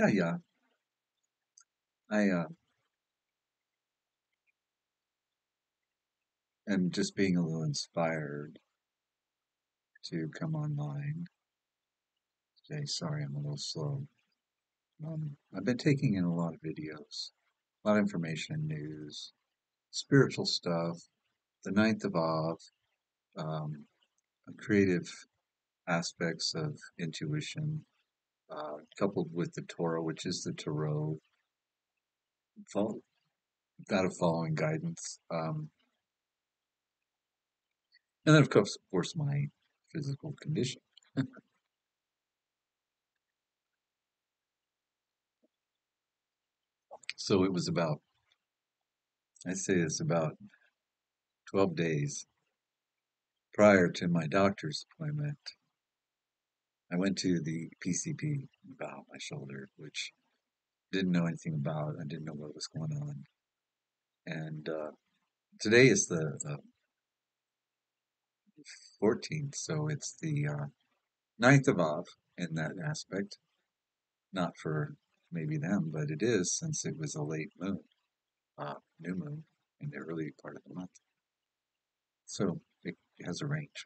Yeah. I am just being a little inspired to come online today. Sorry, I'm a little slow. I've been taking in a lot of videos, a lot of information, news, spiritual stuff, the ninth of Av, um, creative aspects of intuition, coupled with the Torah, which is the Tarot, follow, that of following guidance, and then of course, my physical condition. So it was about, I'd say it's about 12 days prior to my doctor's appointment. I went to the PCP about my shoulder, which didn't know anything about. I didn't know what was going on. And today is the 14th, so it's the 9th of Av in that aspect. Not for maybe them, but it is since it was a late moon, new moon in the early part of the month. So it has a range.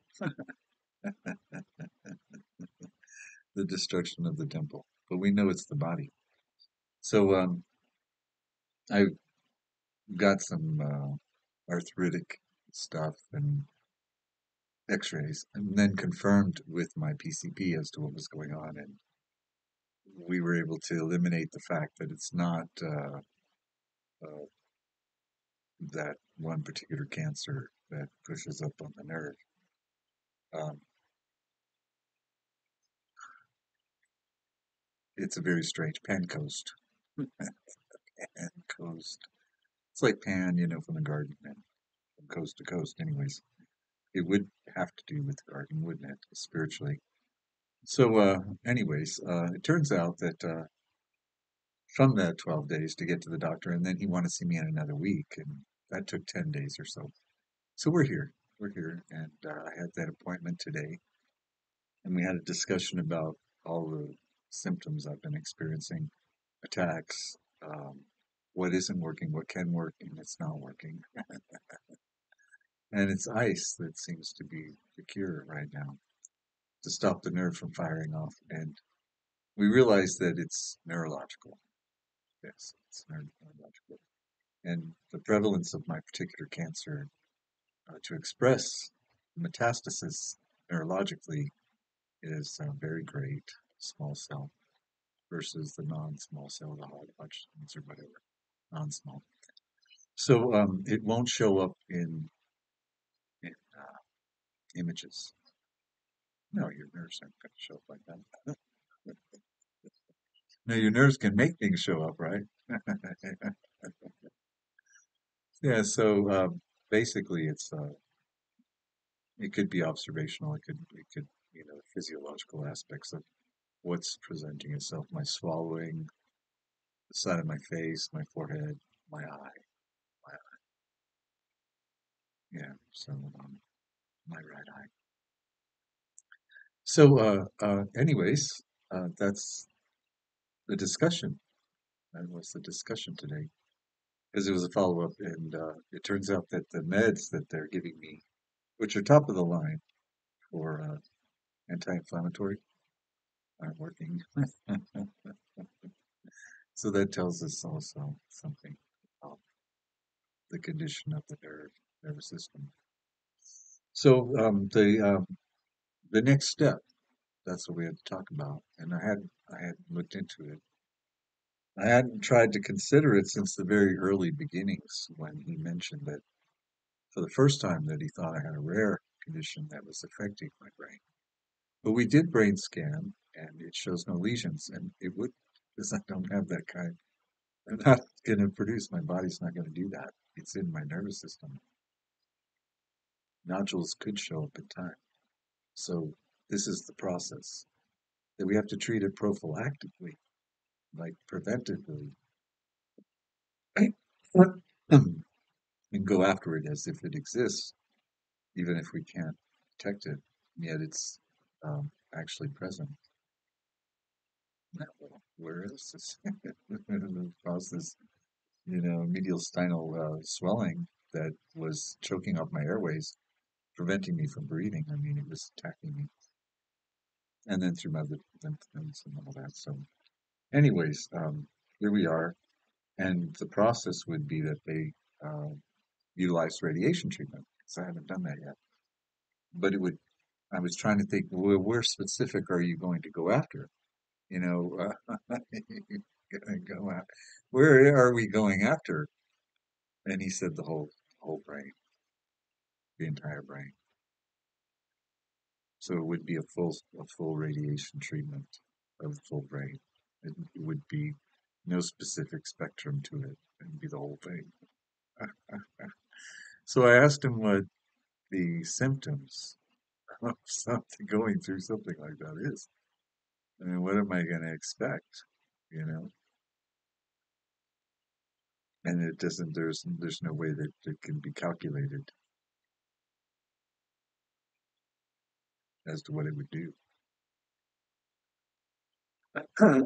The destruction of the temple. But we know it's the body. So I got some arthritic stuff and x-rays and then confirmed with my PCP as to what was going on, and we were able to eliminate the fact that it's not uh, that one particular cancer that pushes up on the nerve. Um, it's a very strange pan coast. Pan coast. It's like pan, from the garden and from coast to coast anyways. It would have to do with the garden, wouldn't it, spiritually? So, anyways, it turns out that from the 12 days to get to the doctor, and then he wanted to see me in another week, and that took 10 days or so. So we're here. We're here, and I had that appointment today, and we had a discussion about all the symptoms I've been experiencing, attacks, what isn't working, what can work, and it's not working. And it's ice that seems to be the cure right now to stop the nerve from firing off. And we realize that it's neurological. Yes, it's neurological. And the prevalence of my particular cancer to express metastasis neurologically is very great, small cell versus the non-small cell, the Hodgkin's or whatever, non-small. So it won't show up in images. No, your nerves aren't going to show up like that. No, your nerves can make things show up, right? Yeah. So basically, it could be observational. It could physiological aspects of what's presenting itself. My swallowing, the side of my face, my forehead, my eye, my eye. Yeah. So my right eye. So anyways, that's the discussion. That was the discussion today. Because it was a follow-up, and it turns out that the meds that they're giving me, which are top of the line for anti-inflammatory, aren't working. So that tells us also something about the condition of the nervous system. So the next step, that's what we had to talk about, and I had looked into it. I hadn't tried to consider it since the very early beginnings when he mentioned that for the first time that he thought I had a rare condition that was affecting my brain. But we did brain scan, and it shows no lesions, and it would, because I don't have that kind. I'm not going to produce, my body's not going to do that. It's in my nervous system. Nodules could show up in time. So this is the process that we have to treat it prophylactically, like preventively, and go after it as if it exists, even if we can't detect it, yet it's actually present. Where is this? Caused this, mediastinal swelling that was choking off my airways, preventing me from breathing. I mean, it was attacking me, and then through my lymph nodes and all that. So, anyways, here we are, and the process would be that they uh, utilize radiation treatment because I haven't done that yet. But it would. I was trying to think, well, where specific are you going to go after? You know, gonna go out. Where are we going after? And he said the whole brain, the entire brain. So it would be a full radiation treatment of the full brain. It would be no specific spectrum to it. It would be the whole thing. So I asked him what the symptoms of something going through something like that is. I mean, what am I going to expect? You know, and it doesn't. There's no way that it can be calculated as to what it would do,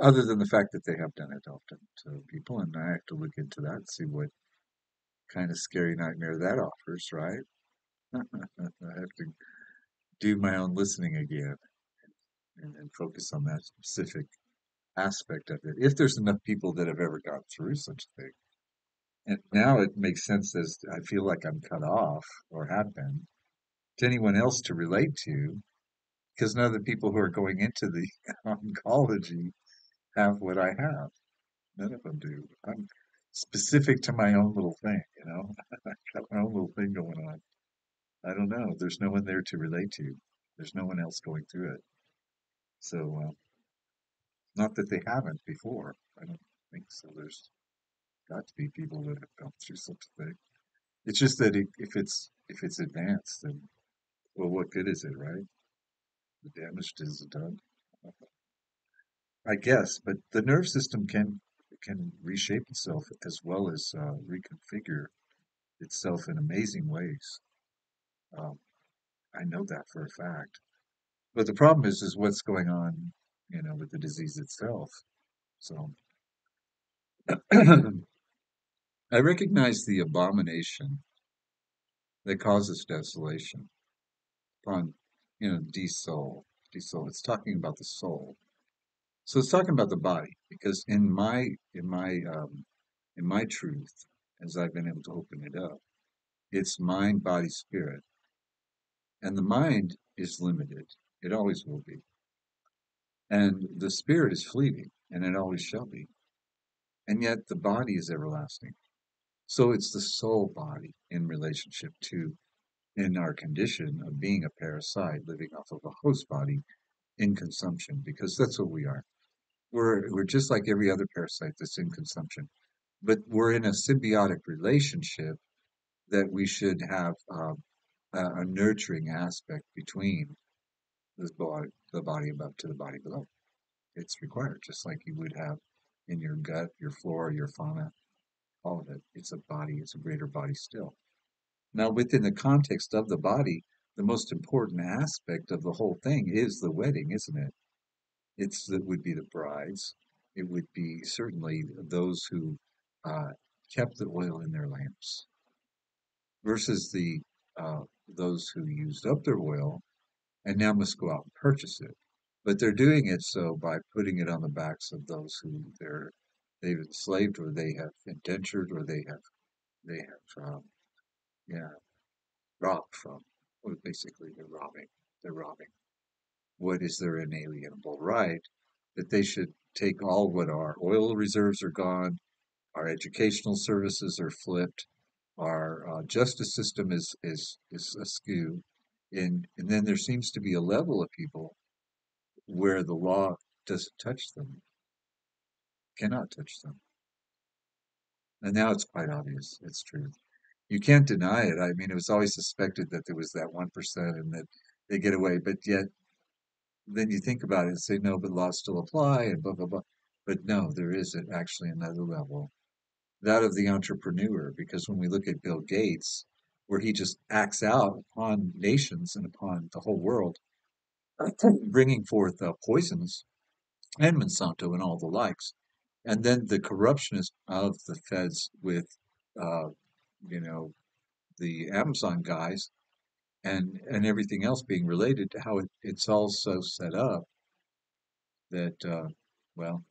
other than the fact that they have done it often to people, and I have to look into that and see what kind of scary nightmare that offers, right? I have to do my own listening again and focus on that specific aspect of it. If there's enough people that have ever gone through such a thing. And now it makes sense as I feel like I'm cut off or have been to anyone else to relate to because none of the people who are going into the oncology have what I have. None of them do. I'm specific to my own little thing, you know. I got my own little thing going on. I don't know. There's no one there to relate to. There's no one else going through it. So, not that they haven't before. I don't think so. There's got to be people that have gone through such a thing. It's just that if it's advanced, then well, what good is it, right? The damage is done, I guess. But the nerve system can reshape itself as well as reconfigure itself in amazing ways. Um, I know that for a fact. But the problem is what's going on, with the disease itself. So I recognize the abomination that causes desolation upon, de-soul, de-soul. It's talking about the soul. So it's talking about the body because in my truth, as I've been able to open it up, it's mind, body, spirit, and the mind is limited. It always will be, and the spirit is fleeting, and it always shall be. And yet the body is everlasting. So it's the soul body in relationship to in our condition of being a parasite living off of a host body in consumption, because that's what we are. We're just like every other parasite that's in consumption, but we're in a symbiotic relationship that we should have a nurturing aspect between the body above to the body below. It's required, just like you would have in your gut, your flora, your fauna, all of it. It's a body, it's a greater body still. Now, within the context of the body, the most important aspect of the whole thing is the wedding, isn't it? It would be the brides. It would be certainly those who uh, kept the oil in their lamps versus the those who used up their oil and now must go out and purchase it. But they're doing it so by putting it on the backs of those who they've enslaved or they have indentured or they have yeah robbed from. Well, basically, they're robbing. They're robbing. What is their inalienable right that they should take all what our oil reserves are gone, our educational services are flipped, our justice system is askew, and then there seems to be a level of people where the law doesn't touch them, cannot touch them, and now it's quite obvious. It's true. You can't deny it. I mean, it was always suspected that there was that 1% and that they get away, but yet then you think about it and say, no, but laws still apply and blah, blah, blah. But no, there is actually another level, that of the entrepreneur. Because when we look at Bill Gates, where he just acts out upon nations and upon the whole world, bringing forth poisons and Monsanto and all the likes. And then the corruptionist of the feds with, uh, you know, the Amazon guys and everything else being related to how it's all so set up that, well,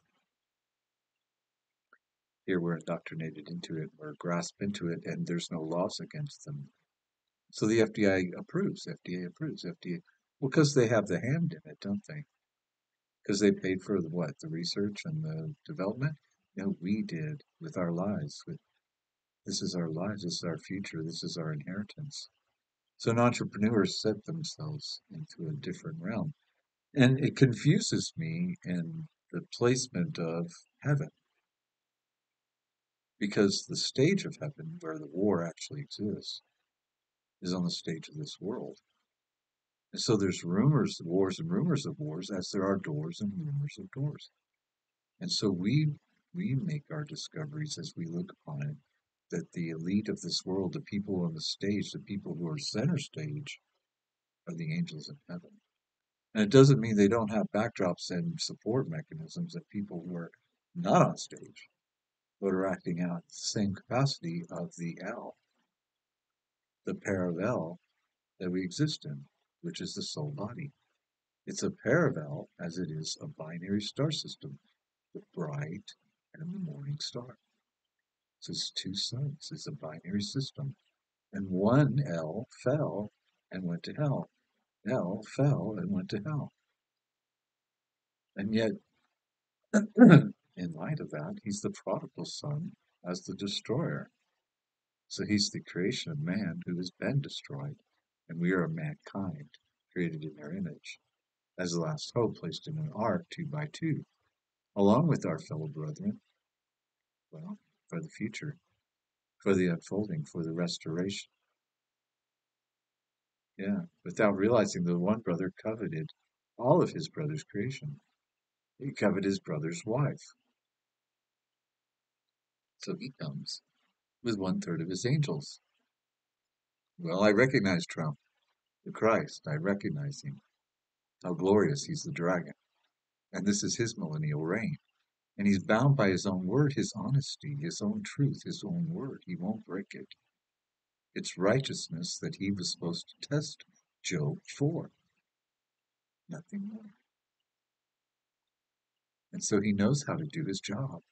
here we're indoctrinated into it, we're grasped into it, and there's no laws against them. So the FDA approves, FDA approves, FDA. Well, because they have the hand in it, don't they? Because they paid for the what? The research and the development? No, we did with our lives. This is our lives, this is our future, this is our inheritance. So an entrepreneur set themselves into a different realm. And it confuses me in the placement of heaven, because the stage of heaven where the war actually exists is on the stage of this world. And so there's rumors of wars and rumors of wars, as there are doors and rumors of doors. And so we make our discoveries as we look upon it, that the elite of this world, the people on the stage, the people who are center stage, are the angels in heaven. And it doesn't mean they don't have backdrops and support mechanisms of people who are not on stage, but are acting out the same capacity of the L, the pair of L that we exist in, which is the soul body. It's a parallel as it is a binary star system, the bright and the morning star. So it's two suns. It's a binary system. And one L fell and went to hell. L fell and went to hell. And yet, in light of that, he's the prodigal son as the destroyer. So he's the creation of man who has been destroyed. And we are mankind, created in their image, as the last hope placed in an ark 2 by 2, along with our fellow brethren, well, for the future, for the unfolding, for the restoration. Yeah, without realizing the one brother coveted all of his brother's creation. He coveted his brother's wife. So he comes with 1/3 of his angels. Well, I recognize Trump, the Christ. I recognize him. How glorious he's the dragon. And this is his millennial reign. And he's bound by his own word, his honesty, his own truth, his own word. He won't break it. It's righteousness that he was supposed to test Job for. Nothing more. And so he knows how to do his job.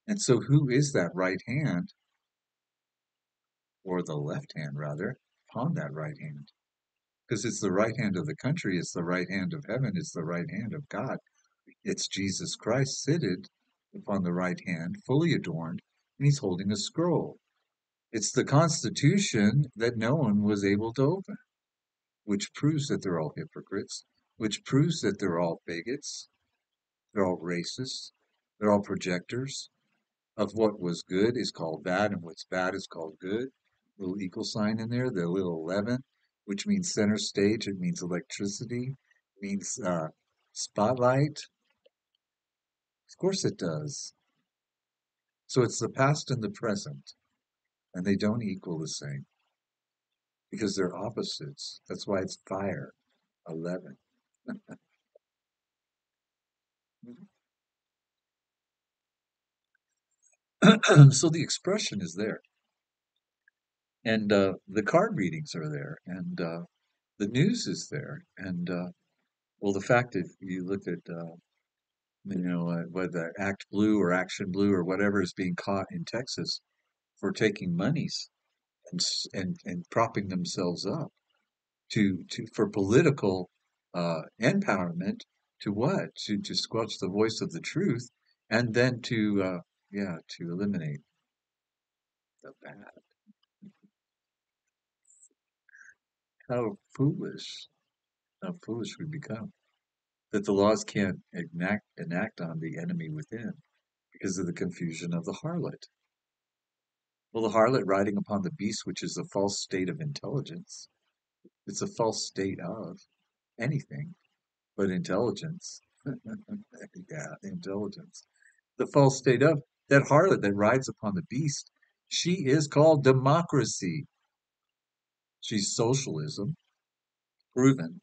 And so who is that right hand, or the left hand rather, upon that right hand? Because it's the right hand of the country, it's the right hand of heaven, it's the right hand of God. It's Jesus Christ seated upon the right hand, fully adorned, and he's holding a scroll. It's the Constitution that no one was able to open, which proves that they're all hypocrites, which proves that they're all bigots, they're all racists, they're all projectors of what was good is called bad, and what's bad is called good. Little equal sign in there, the little 11, which means center stage, it means electricity, it means spotlight. Of course it does. So it's the past and the present, and they don't equal the same because they're opposites. That's why it's fire, 11. So the expression is there, and the card readings are there, and the news is there, and well, the fact that you look at whether Act Blue or Action Blue or whatever is being caught in Texas for taking monies and propping themselves up to for political empowerment, to what? To squelch the voice of the truth, and then to eliminate the bad. How foolish! How foolish we become that the laws can't enact on the enemy within because of the confusion of the harlot. Well, the harlot riding upon the beast, which is a false state of intelligence, it's a false state of anything but intelligence. Yeah, intelligence. The false state of that harlot that rides upon the beast, she is called democracy. She's socialism, proven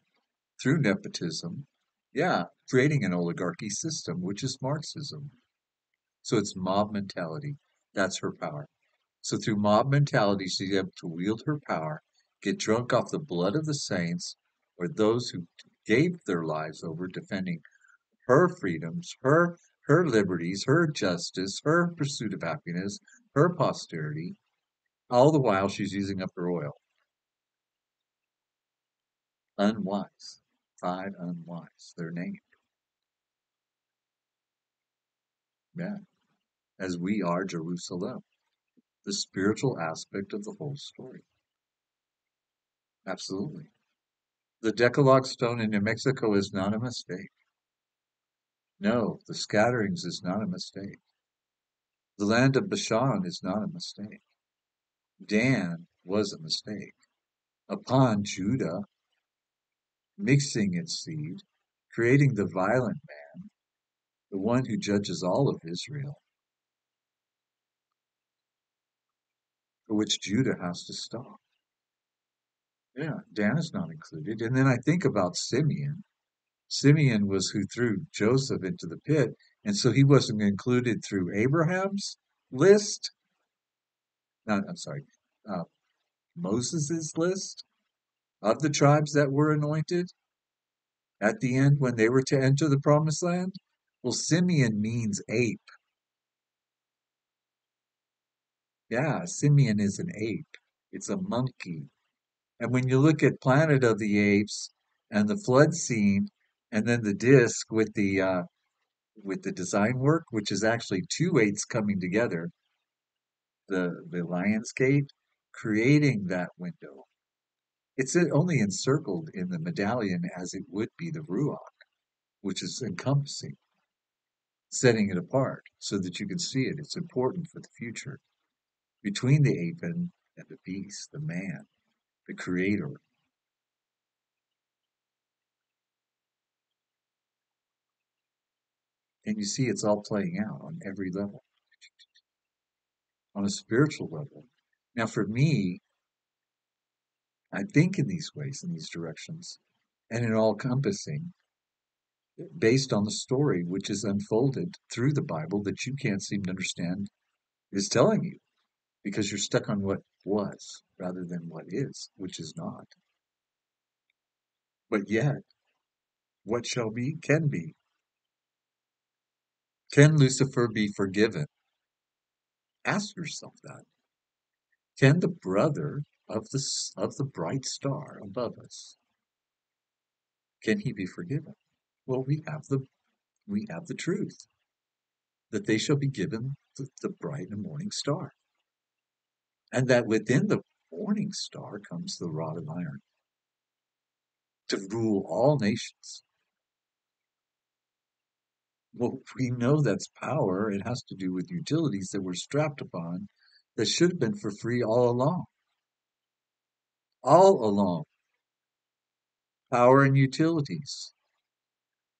through nepotism, Yeah, creating an oligarchy system, which is Marxism. So it's mob mentality. That's her power. So through mob mentality, she's able to wield her power, get drunk off the blood of the saints, or those who gave their lives over defending her freedoms, her liberties, her justice, her pursuit of happiness, her posterity. All the while she's using up her oil. Unwise. Five unwise. They're named. Yeah. As we are Jerusalem. The spiritual aspect of the whole story. Absolutely. The Decalogue stone in New Mexico is not a mistake. No, the scatterings is not a mistake. The land of Bashan is not a mistake. Dan was a mistake. Upon Judah mixing its seed, creating the violent man, the one who judges all of Israel, for which Judah has to stop. Yeah, Dan is not included. And then I think about Simeon. Simeon was who threw Joseph into the pit, and so he wasn't included through Abraham's list. No, I'm sorry, uh, Moses's list of the tribes that were anointed at the end when they were to enter the promised land. Well, Simeon means ape. Yeah, Simeon is an ape. It's a monkey. And when you look at Planet of the Apes and the flood scene, and then the disc with the design work, which is actually two eights coming together, the lion's gate, creating that window. It's only encircled in the medallion as it would be the ruach, which is encompassing, setting it apart so that you can see it. It's important for the future. Between the ape and the beast, the man, the creator. And you see it's all playing out on every level, on a spiritual level. Now, for me, I think in these ways, in these directions, and in all encompassing, based on the story which is unfolded through the Bible that you can't seem to understand is telling you because you're stuck on what was rather than what is, which is not. But yet, what shall be can be. Can Lucifer be forgiven? Ask yourself that. Can the brother of the bright star above us, can he be forgiven? Well, we have the truth that they shall be given the bright and morning star, and that within the morning star comes the rod of iron to rule all nations. Well, we know that's power. It has to do with utilities that were strapped upon that should have been for free all along. All along. Power and utilities.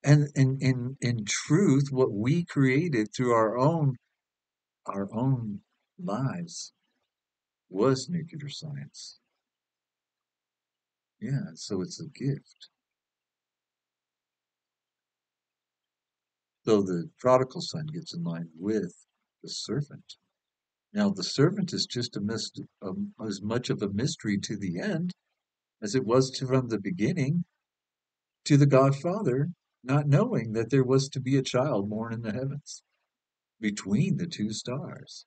And in truth, what we created through our own lives was nuclear science. Yeah, so it's a gift. So the prodigal son gets in line with the servant. Now, the servant is just as much of a mystery to the end as it was from the beginning to the Godfather, not knowing that there was to be a child born in the heavens between the two stars,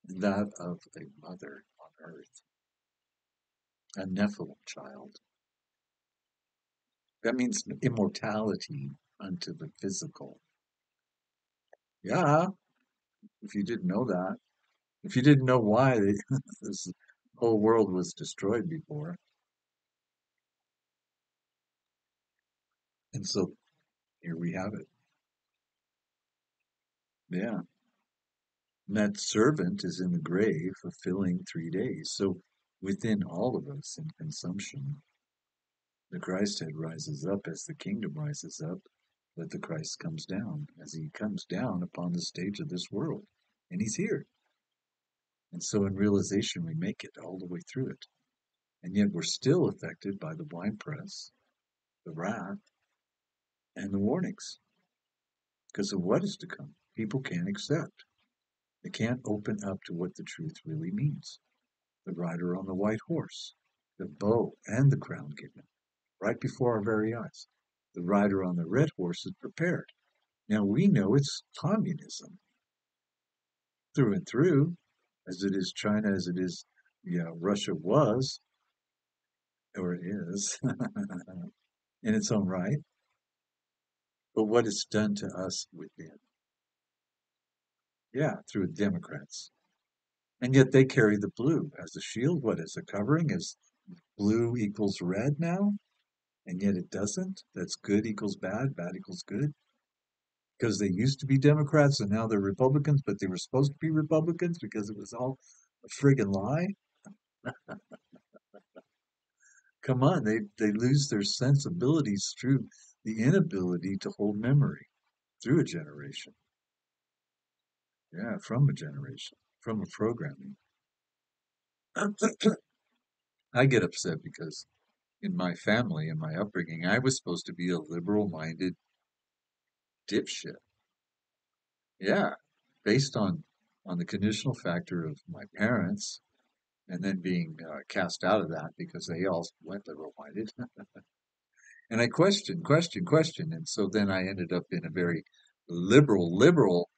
and that of a mother on earth, a Nephilim child. That means immortality unto the physical. Yeah, if you didn't know that. If you didn't know why this whole world was destroyed before. And so here we have it. Yeah. And that servant is in the grave fulfilling 3 days. So within all of us in consumption, the Christ head rises up as the kingdom rises up, but the Christ comes down as he comes down upon the stage of this world. And he's here. And so in realization, we make it all the way through it. And yet we're still affected by the winepress, the wrath, and the warnings because of what is to come. People can't accept. They can't open up to what the truth really means. The rider on the white horse, the bow and the crown given, right before our very eyes. The rider on the red horse is prepared. Now we know it's communism through and through, as it is China, as it is, Russia was, or is, in its own right. But what it's done to us within, yeah, through Democrats. And yet they carry the blue as a shield. What is a covering? Is blue equals red now? And yet it doesn't. That's good equals bad, bad equals good. Because they used to be Democrats and now they're Republicans, but they were supposed to be Republicans because it was all a friggin' lie. Come on, they lose their sensibilities through the inability to hold memory through a generation. Yeah, from a generation, from a programming. I get upset because in my family, in my upbringing, I was supposed to be a liberal-minded dipshit. Yeah, based on the conditional factor of my parents, and then being cast out of that because they all went liberal-minded. And I questioned, and so then I ended up in a very liberal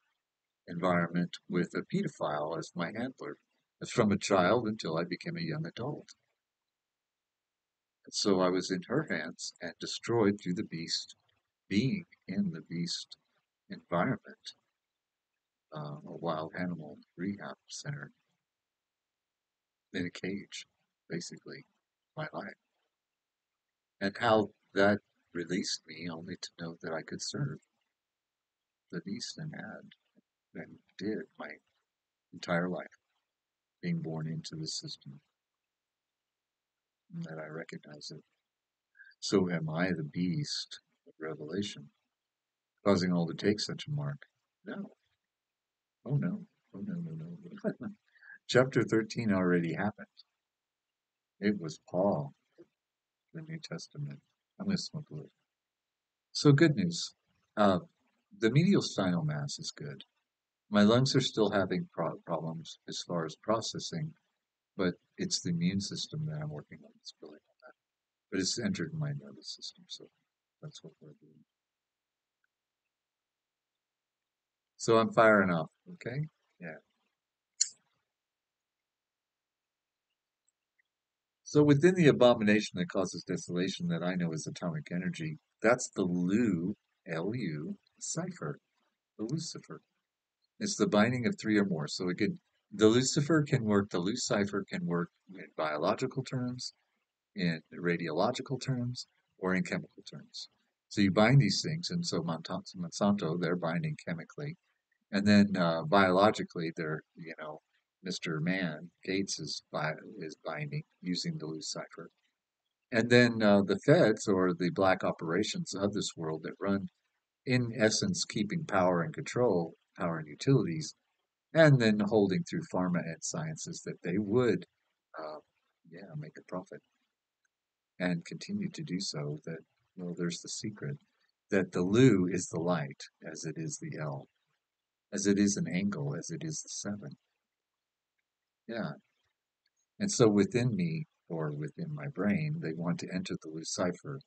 environment with a pedophile as my handler, from a child until I became a young adult. And so I was in her hands and destroyed through the beast, being in the beast environment, a wild animal rehab center in a cage, basically, my life. And how that released me only to know that I could serve the beast and did my entire life, being born into the system, that I recognize it. So am I the beast of Revelation, causing all to take such a mark? No. Oh no. Oh no, no, no. Chapter 13 already happened. It was Paul, the New Testament. I'm going to smoke a little. So good news. Uh, the medial sinus mass is good. My lungs are still having problems as far as processing, but it's the immune system that I'm working on. It's really on that. But it's entered my nervous system, so that's what we're doing. So I'm firing off, okay? Yeah. So within the abomination that causes desolation that I know is atomic energy, that's the Lu-Cypher, the Lucifer. It's the binding of three or more. So again, the Lucifer can work, the Lu-Cypher can work in biological terms, in radiological terms, or in chemical terms. So you bind these things, and so Monsanto, they're binding chemically. And then biologically, they're, Mr. Man, Gates is binding using the Lucifer. And then the feds, or the black operations of this world that run, in essence, keeping power and control, power and utilities, and then holding through pharma and sciences that they would, uh, make a profit and continue to do so. That, well, there's the secret that the Lu is the light, as it is the L, as it is an angle, as it is the seven. Yeah. And so within me, or within my brain, they want to enter the Lucifer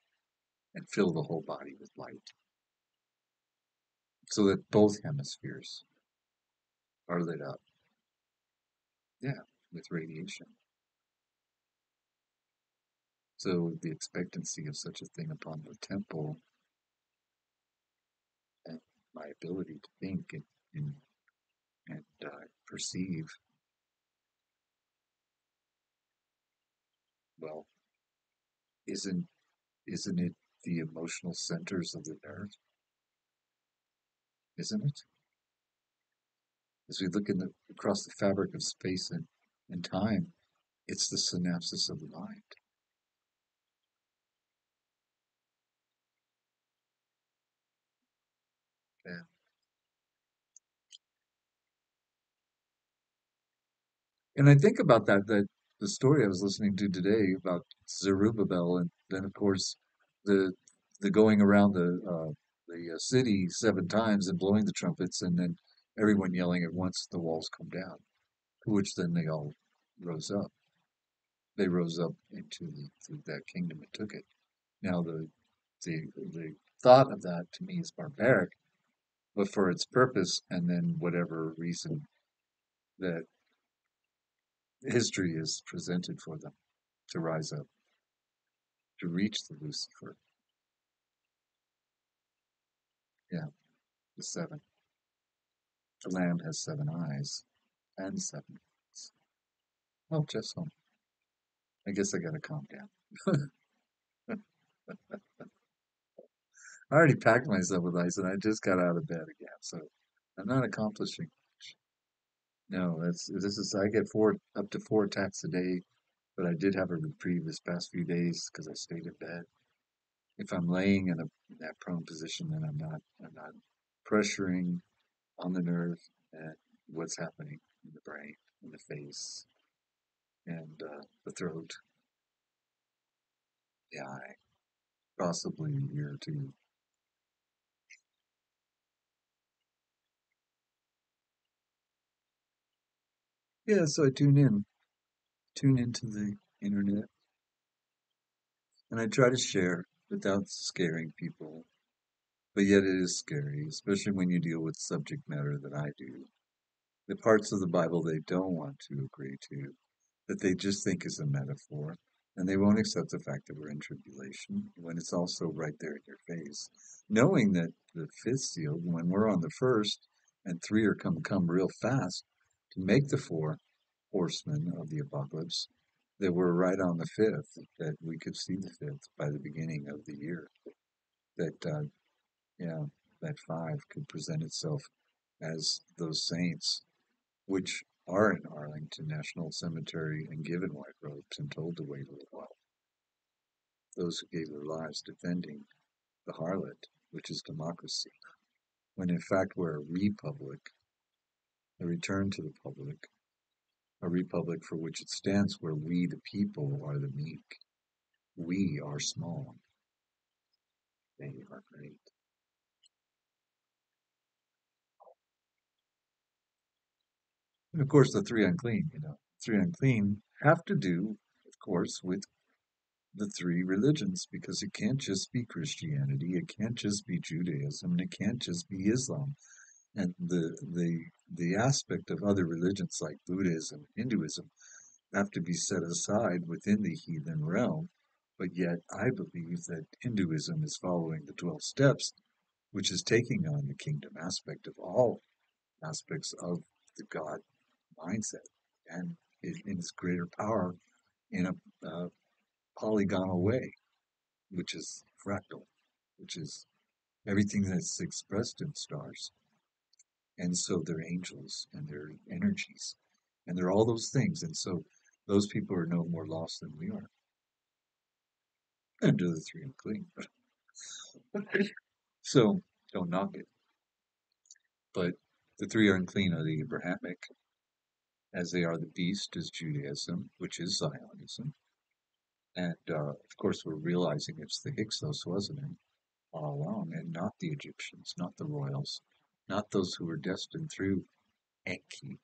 and fill the whole body with light, so that both hemispheres are lit up. Yeah, with radiation. So the expectancy of such a thing upon the temple, and my ability to think and perceive, well, isn't isn't it the emotional centers of the nerve? Isn't it? As we look across the fabric of space and time, it's the synapses of the mind. Yeah. And I think about that the story I was listening to today about Zerubbabel, and then of course the the going around the city 7 times and blowing the trumpets, and then everyone yelling at once, the walls come down. To which then they all rose up. They rose up into that kingdom and took it. Now the thought of that to me is barbaric, but for its purpose, and then whatever reason that history is presented for them to rise up, to reach the Lucifer. Yeah, the seven. The Lamb has 7 eyes and 7 feet. Oh, just home. I guess I gotta calm down. I already packed myself with ice and I just got out of bed again, so I'm not accomplishing much. No, this is I get up to 4 attacks a day, but I did have a reprieve this past few days because I stayed in bed. If I'm laying in that prone position, then I'm not pressuring on the nerve and what's happening in the brain, in the face, and the throat, the eye, possibly the ear too. Yeah, so I tune into the internet, and I try to share without scaring people. But yet it is scary, especially when you deal with subject matter that I do. The parts of the Bible they don't want to agree to, that they just think is a metaphor, and they won't accept the fact that we're in tribulation when it's also right there in your face. Knowing that the fifth seal, when we're on the first, and three are come real fast to make the four horsemen of the apocalypse, that we're right on the fifth, that we could see the fifth by the beginning of the year. That yeah, that five could present itself as those saints, which are in Arlington National Cemetery and given white robes and told to wait a little while. Those who gave their lives defending the harlot, which is democracy, when in fact we're a republic, a return to the public, a republic for which it stands where we, the people, are the meek. We are small. They are great. And of course, the three unclean, three unclean have to do, of course, with the three religions because it can't just be Christianity, it can't just be Judaism, and it can't just be Islam. And the aspect of other religions like Buddhism, Hinduism have to be set aside within the heathen realm. But yet I believe that Hinduism is following the 12 steps, which is taking on the kingdom aspect of all aspects of the God mindset and in its greater power in a polygonal way, which is fractal, which is everything that's expressed in stars. And so they're angels and they're energies and they're all those things. And so those people are no more lost than we are. And do the three unclean. So don't knock it. But the three unclean are the Abrahamic, as they are the beast is Judaism, which is Zionism. And of course, we're realizing it's the Hyksos, wasn't it? All along, and not the Egyptians, not the royals, not those who were destined through Enki,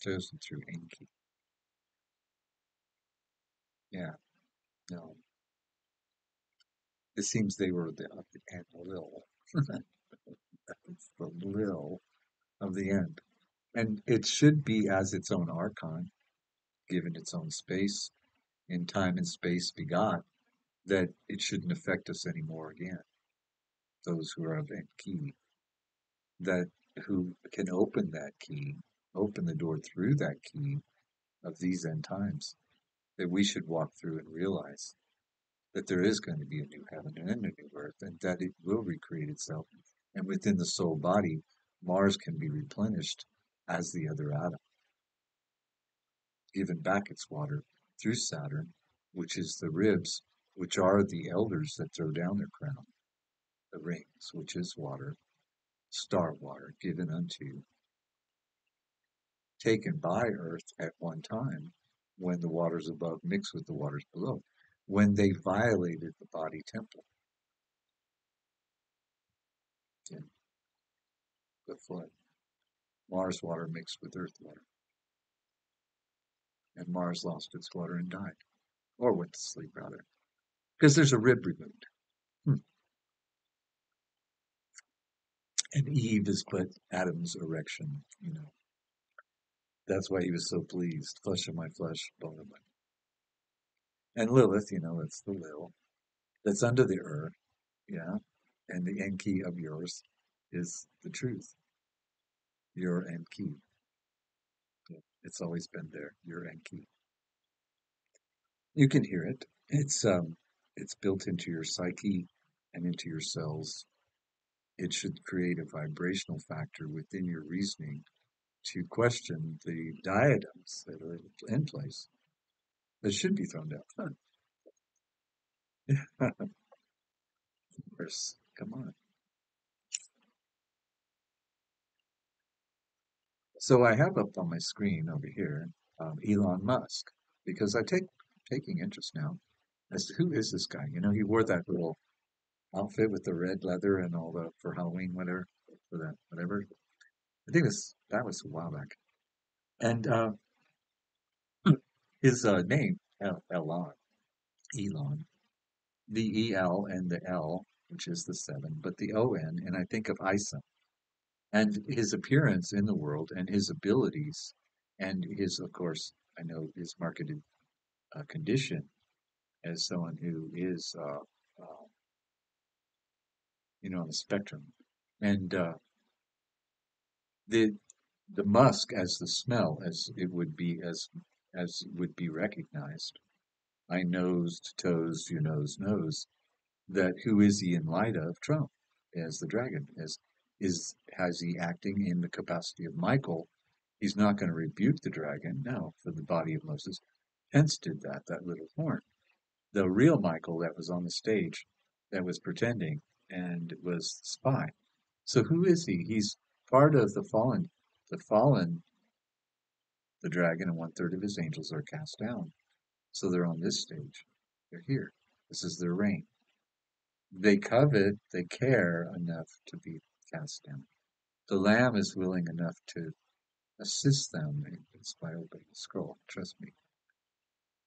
chosen through Enki. Yeah, no. It seems they were the Enlil. It's the Lil of the end. And it should be as its own archon, given its own space, in time and space begot, that it shouldn't affect us anymore again. Those who are of Enki, that who can open that key, open the door through that key of these end times, that we should walk through and realize that there is going to be a new heaven and a new earth, and that it will recreate itself. And within the soul body, Mars can be replenished as the other atom, given back its water through Saturn, which is the ribs, which are the elders that throw down their crown, the rings, which is water, star water, given unto, taken by Earth at one time when the waters above mix with the waters below. when they violated the body temple. Yeah, the flood. Mars water mixed with Earth water, and Mars lost its water and died, or went to sleep rather, because there's a rib removed. And Eve is but Adam's erection, you know. That's why he was so pleased. Flesh of my flesh, bone of my. And Lilith, you know, it's the Lil. That's under the earth, yeah. And the Enki of yours is the truth. Your Enki. Yeah. It's always been there. Your Enki. You can hear it. It's built into your psyche and into your cells. It should create a vibrational factor within your reasoning to question the diadems that are in place that should be thrown down. Of course, come on. So I have up on my screen over here Elon Musk because taking interest now as to who is this guy. You know, he wore that little outfit with the red leather and all the for Halloween, whatever, for that, whatever. I think that was a while back. And his name, Elon, the EL and the L, which is the seven, but the ON, and I think of Isa. And his appearance in the world and his abilities and his, of course, I know his marketed condition as someone who is, on the spectrum. And the the musk as the smell, as would be recognized. I nosed, toes, you nose, that who is he in light of Trump as the dragon? Has he acting in the capacity of Michael? He's not going to rebuke the dragon, no, for the body of Moses. Hence did that little horn. The real Michael that was on the stage that was pretending and was the spy. So who is he? He's part of the dragon, and 1/3 of his angels are cast down. So they're on this stage. They're here. This is their reign. They covet, they care enough to be cast down. The Lamb is willing enough to assist them by opening the scroll. Trust me.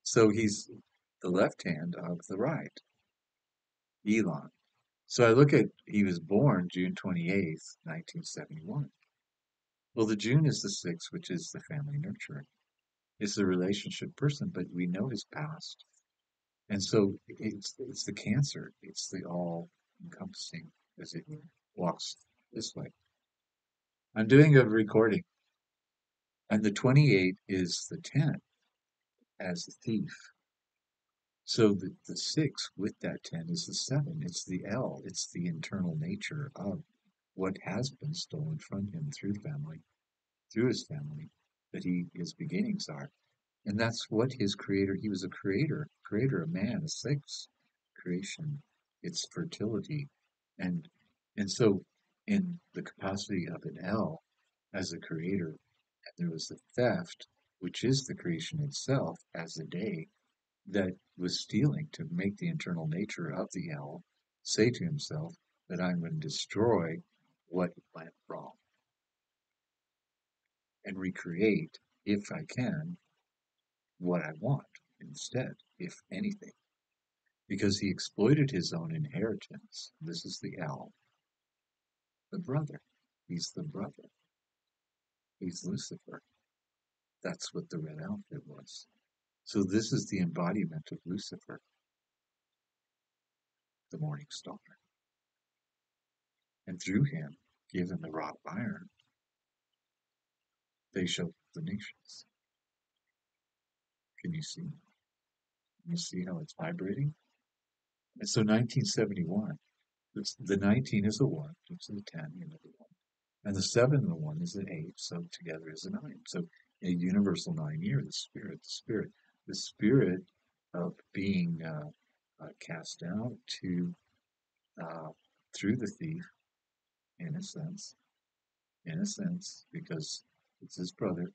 So he's the left hand of the right, Elon. So I look at, he was born June 28th, 1971. Well, the June is the 6th, which is the family nurturer. It's the relationship person, but we know his past. And so it's the Cancer. It's the all encompassing as it walks this way. I'm doing a recording, and the 28 is the 10 as the thief. So the 6 with that 10 is the 7. It's the L. It's the internal nature of what has been stolen from him through his family, that his beginnings are. And that's what his creator, he was a creator, a man, a 6 creation. It's fertility. And so in the capacity of an L as a creator, and there was the theft, which is the creation itself as a day that was stealing to make the internal nature of the L say to himself that I'm going to destroy what went wrong and recreate, if I can, what I want instead, if anything. Because he exploited his own inheritance. This is the L, the brother. He's the brother. He's Lucifer. That's what the red outfit was. So this is the embodiment of Lucifer, the morning star. And through him, given the rod of iron, they show the nations. Can you see? Can you see how it's vibrating? And so 1971, the 19 is a 1, it's a 10, the 1. And the 7 and the 1 is an 8, so together is a 9. So a universal 9-year, the spirit of being cast out to through the thief, in a sense, because it's his brother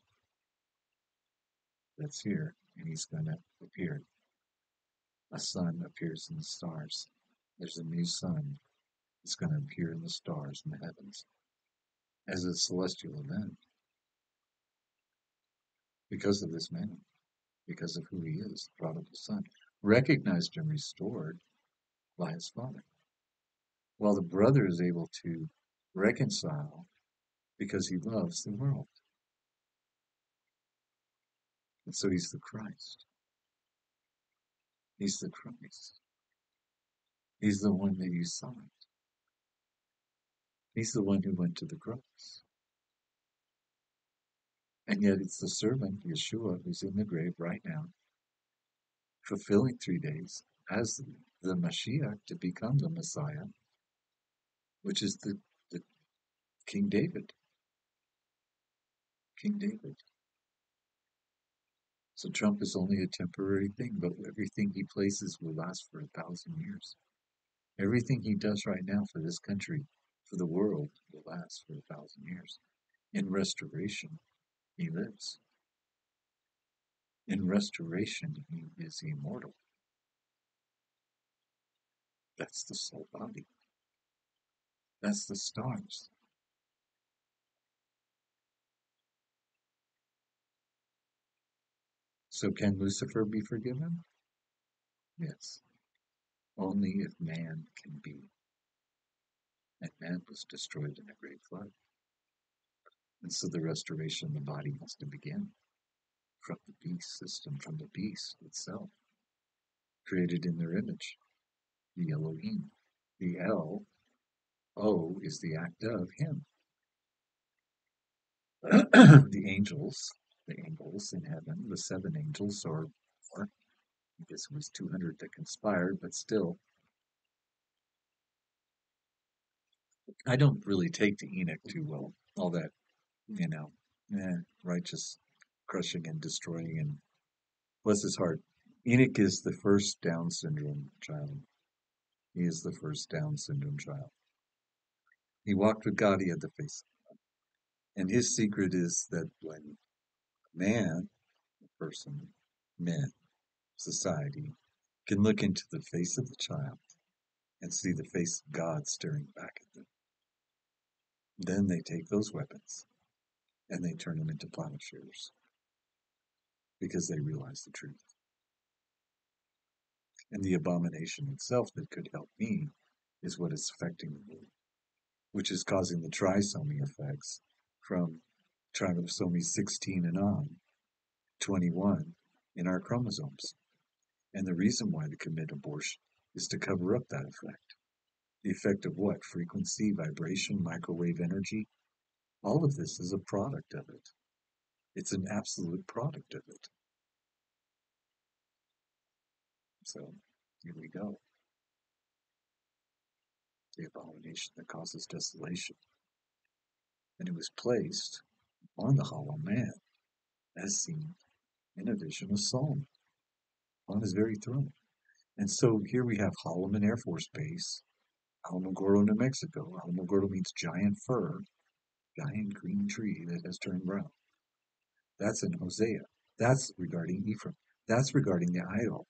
that's here, and he's going to appear. a sun appears in the stars. There's a new sun that's going to appear in the stars in the heavens as a celestial event because of this man, because of who he is, the prodigal son, recognized and restored by his father. While the brother is able to reconcile because he loves the world. And so he's the Christ. He's the Christ. He's the one that you sought. He's the one who went to the cross. And yet it's the servant, Yeshua, who's in the grave right now, fulfilling 3 days as the Mashiach to become the Messiah, which is the King David. King David. So Trump is only a temporary thing, but everything he places will last for 1,000 years. Everything he does right now for this country, for the world, will last for 1,000 years. In restoration, he lives. In restoration, he is immortal. That's the soul body. That's the stars. So can Lucifer be forgiven? Yes. Only if man can be. And man was destroyed in a great flood. And so the restoration of the body has to begin from the beast system, from the beast itself, created in their image, the Elohim. The L-O is the act of him. The angels in heaven, the 7 angels, or more, I guess it was 200 that conspired, but still, I don't really take to Enoch too well. All that, righteous crushing and destroying, and bless his heart. Enoch is the first Down syndrome child. He is the first Down syndrome child. He walked with God, he had the face. And his secret is that when man, a person, men, society, can look into the face of the child and see the face of God staring back at them, then they take those weapons and they turn them into plowshares because they realize the truth. And the abomination itself that could help me is what is affecting the world, which is causing the trisomy effects from trisomy 16 and on, 21 in our chromosomes. And the reason why they commit abortion is to cover up that effect. The effect of what? Frequency, vibration, microwave energy. All of this is a product of it. It's an absolute product of it. So here we go. The abomination that causes desolation. And it was placed on the hollow man, as seen in a vision of Solomon, on his very throne. And so here we have Holloman Air Force Base, Alamogordo, New Mexico. Alamogordo means giant fir, giant green tree that has turned brown. That's in Hosea. That's regarding Ephraim. That's regarding the idol.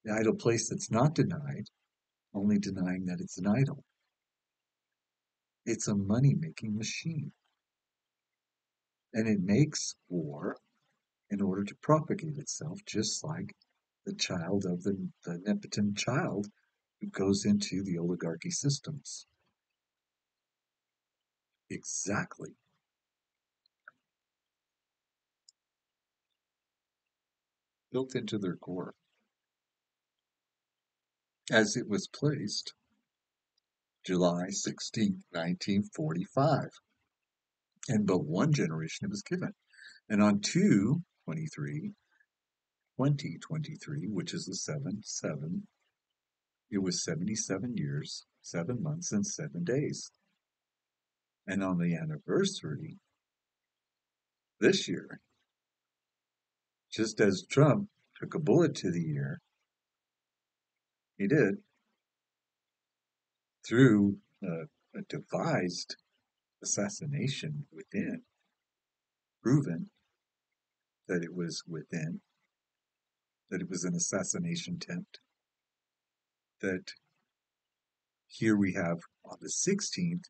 The idol place that's not denied, only denying that it's an idol. It's a money-making machine. And it makes war in order to propagate itself, just like the child of the Nepotan child who goes into the oligarchy systems. Exactly. Built into their core. As it was placed July 16, 1945. And but one generation it was given. And on 2023, which is the 7/7, it was 77 years, 7 months, and 7 days. And on the anniversary this year, just as Trump took a bullet to the ear, he did, through a devised assassination within, proven that it was within, that it was an assassination attempt, that here we have on the 16th,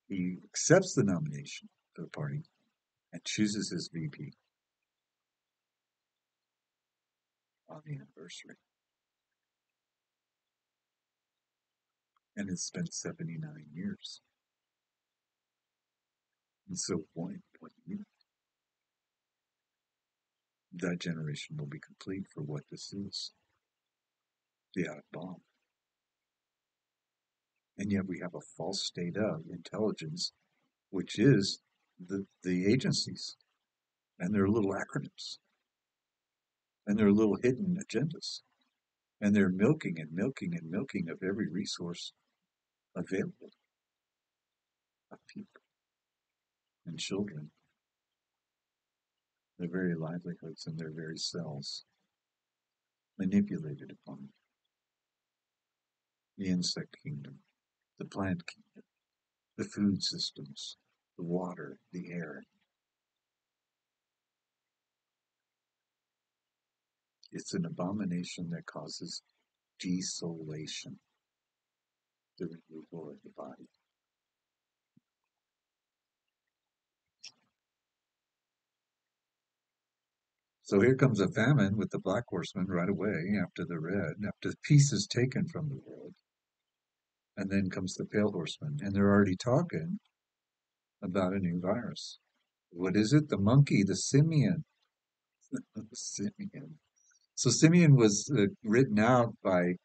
he accepts the nomination for the party and chooses his VP on the anniversary. And it's been 79 years. And so point that generation will be complete for what this is, the atomic bomb. And yet we have a false state of intelligence, which is the agencies and their little acronyms and their little hidden agendas. And they're milking and milking and milking of every resource available of people and children, their very livelihoods and their very cells, manipulated upon the insect kingdom, the plant kingdom, the food systems, the water, the air. It's an abomination that causes desolation, the removal of the body. So here comes a famine with the black horseman right away after the red, after the peace is taken from the world. And then comes the pale horseman, and they're already talking about a new virus. What is it? The monkey, the simian. The simian. So Simeon was written out by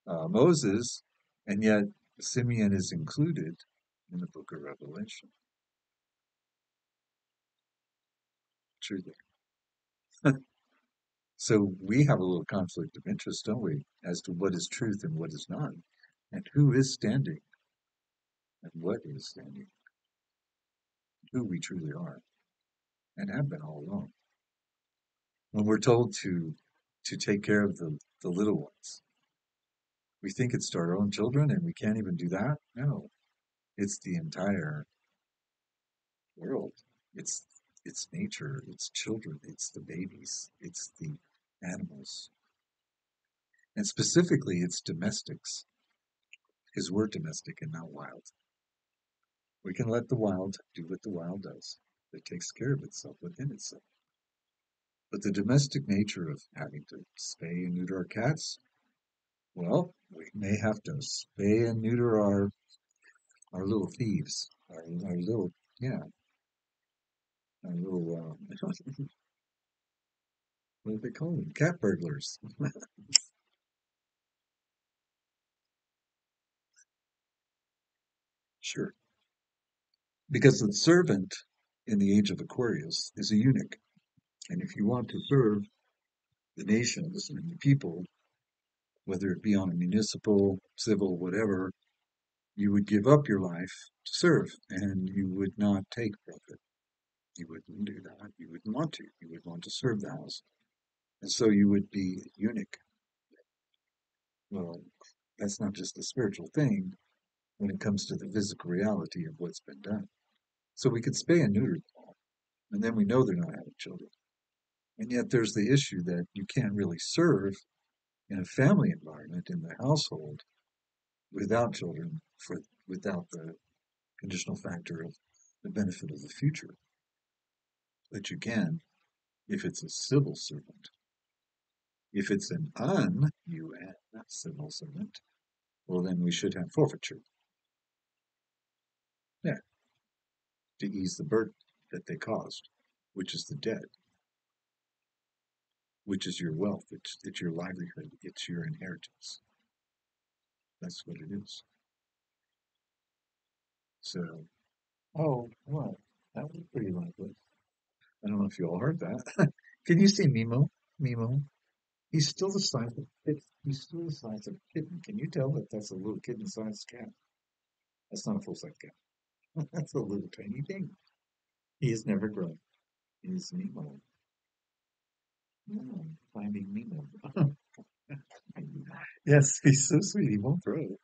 Moses, and yet Simeon is included in the Book of Revelation. Truly. So we have a little conflict of interest, don't we, as to what is truth and what is not, and who is standing and what is standing, who we truly are, and have been all along. When we're told to take care of the little ones, we think it's to our own children, and we can't even do that. No, it's the entire world. It's it's nature, it's children, it's the babies, it's the animals. And specifically it's domestics, because we're domestic and not wild. We can let the wild do what the wild does. It takes care of itself within itself. But the domestic nature of having to spay and neuter our cats, well, we may have to spay and neuter our little thieves, our little, yeah, our little, what do they call them? Cat burglars. Sure. Because the servant in the age of Aquarius is a eunuch. And if you want to serve the nations and the people, whether it be on a municipal, civil, whatever, you would give up your life to serve and you would not take profit. You wouldn't do that. You wouldn't want to. You would want to serve the house. And so you would be a eunuch. Well, that's not just a spiritual thing when it comes to the physical reality of what's been done. So we could spay and neuter them all, and then we know they're not having children. And yet there's the issue that you can't really serve in a family environment in the household without children, without the conditional factor of the benefit of the future. But you can if it's a civil servant. If it's an un-UN civil servant, well, then we should have forfeiture. Yeah, to ease the burden that they caused, which is the debt, which is your wealth, it's your livelihood, it's your inheritance. That's what it is. So, oh, well, that was pretty lively. I don't know if you all heard that. Can you see Mimo? Mimo? He's still the size of he's still the size of a kitten. Can you tell that that's a little kitten-sized cat? That's not a full-size cat. That's a little tiny thing. He has never grown. He's Mimo. Oh, finding Mimo. Yes, he's so sweet. He won't grow.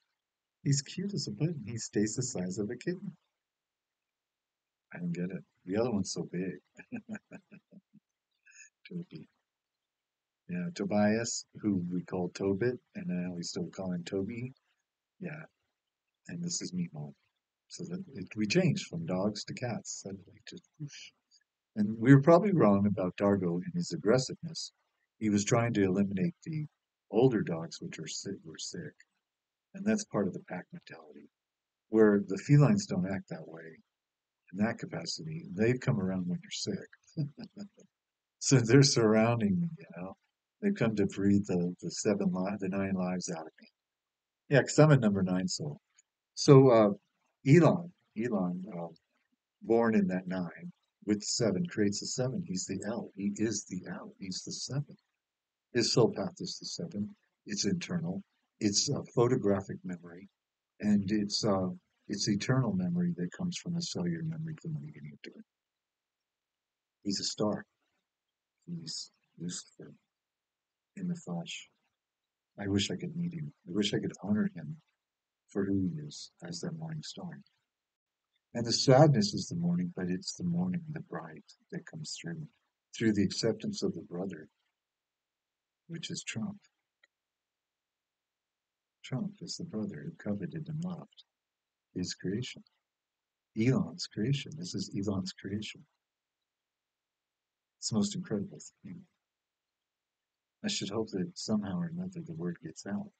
He's cute as a button. He stays the size of a kitten. I don't get it. The other one's so big. Turkey. Yeah, Tobias, who we call Tobit, and now we still call him Toby. Yeah, and this is Mimo. So that we changed from dogs to cats suddenly. Just whoosh. And we were probably wrong about Dargo in his aggressiveness. He was trying to eliminate the older dogs, which were sick, and that's part of the pack mentality. Where the felines don't act that way in that capacity. They come around when you're sick. So they're surrounding me, you know. They've come to breathe the 9 lives out of me. Yeah, because I'm a number 9 soul. So Elon, born in that 9 with 7 creates a 7. He's the L. He is the L. He's the 7. His soul path is the 7. It's internal. It's a photographic memory, and it's eternal memory that comes from a cellular memory from the beginning of time. He's a star. He's Lucifer in the flesh. I wish I could meet him. I wish I could honor him for who he is as that morning star. And the sadness is the morning, but it's the morning, the bright that comes through the acceptance of the brother, which is Trump. Trump is the brother who coveted and loved his creation. Elon's creation. This is Elon's creation. It's the most incredible thing. I should hope that somehow or another the word gets out.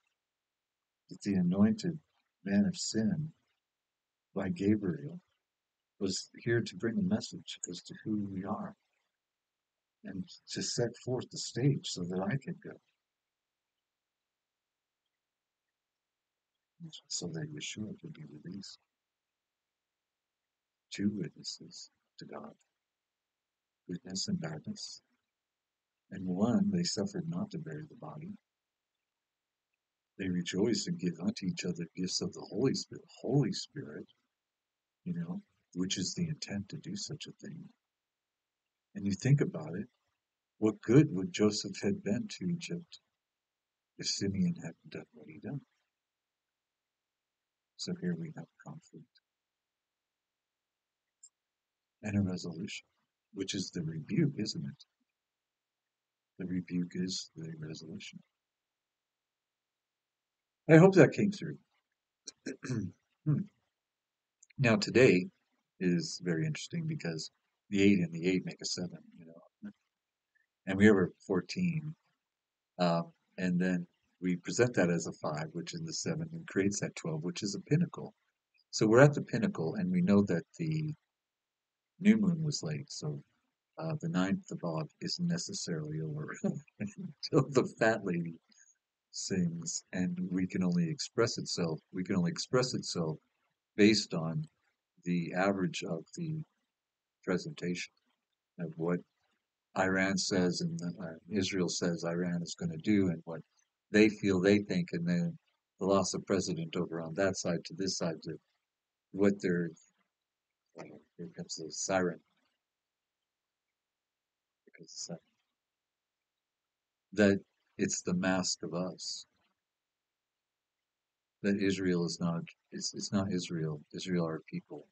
That the anointed man of sin by Gabriel was here to bring a message as to who we are and to set forth the stage so that I could go, so that Yeshua could be released. 2 witnesses to God, goodness and badness. And 1, they suffered not to bury the body. They rejoiced and give unto each other gifts of the Holy Spirit. Holy Spirit, you know, which is the intent to do such a thing. And you think about it, what good would Joseph have been to Egypt if Simeon hadn't done what he done? So here we have conflict and a resolution, which is the rebuke, isn't it? The rebuke is the resolution. I hope that came through. Now today is very interesting because the 8 and the 8 make a 7, you know, and we have a 14, and then we present that as a 5, which is the 7, and creates that 12, which is a pinnacle. So we're at the pinnacle, and we know that the new moon was late, so the 9th of Av isn't necessarily over until the fat lady sings, and we can only express itself. We can only express itself based on the average of the presentation of what Iran says and Israel says Iran is going to do, and what they feel they think, and then the loss of president over on that side to this side to what they're. Here comes the siren. Because that it's the mask of us. That Israel is not. It's not Israel. Israel are people.